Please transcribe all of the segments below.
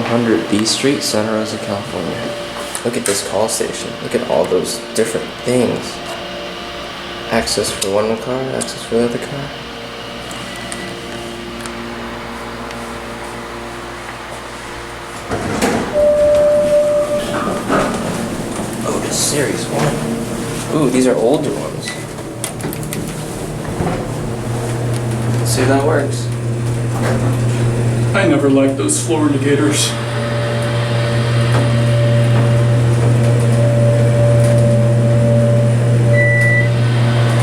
Elevators-100 B Street, Santa Rosa, California. Look at this call station. Look at all those different things. Access for one car, access for the other car. OTIS Series 1. Ooh, these are older ones. Let's see if that works. I never liked those floor indicators.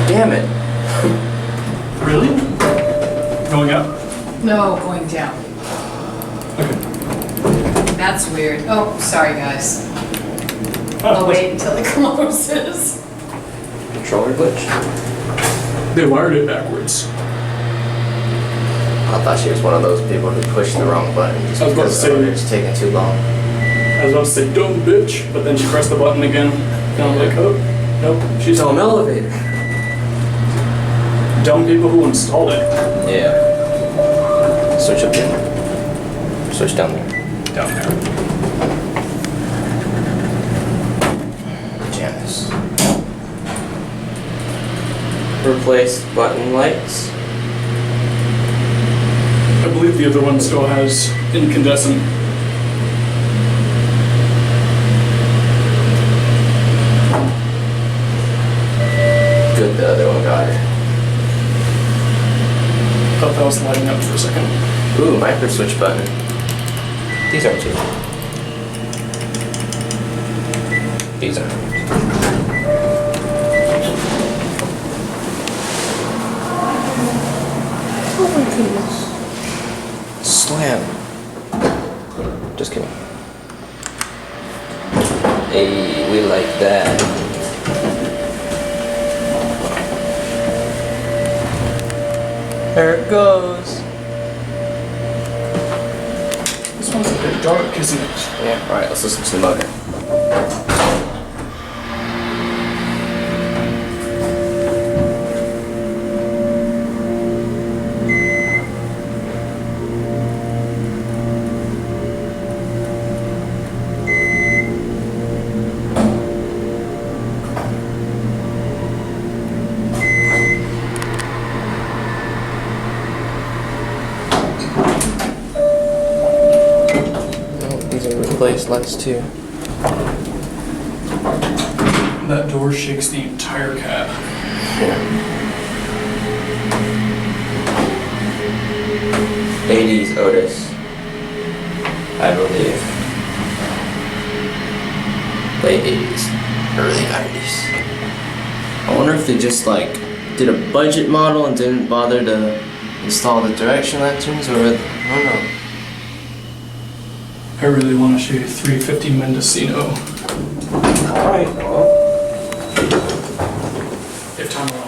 Damn it. Really? Going up? No, going down. Okay. That's weird. Oh, sorry guys. Oh, I'll wait until it closes. Controller glitch? They wired it backwards. I thought she was one of those people who pushed the wrong button just I was about to because say- the elevator's taking too long. I was about to say, dumb bitch, but then she pressed the button again. And I'm like, oh, nope. She's Dumb elevator. dumb people who installed it. Yeah. Switch up there. Switch down there. Down there. Janus. Replace button lights. I believe the other one still has incandescent. Good, the other one got it. Thought that was lighting up for a second. Ooh, micro switch button. These are too. These are. Oh my goodness. Slam. Just kidding. Hey, we like that. There it goes. This one's a bit dark, isn't it? Yeah, alright, let's listen to the motor. Replace lights too. That door shakes the entire cab. Yeah. 80s Otis, I believe. Late 80s, early 90s. I wonder if they just like did a budget model and didn't bother to install the direction lanterns, or I don't know. I really want to show you 350 Mendocino. Alright, well. If time allows.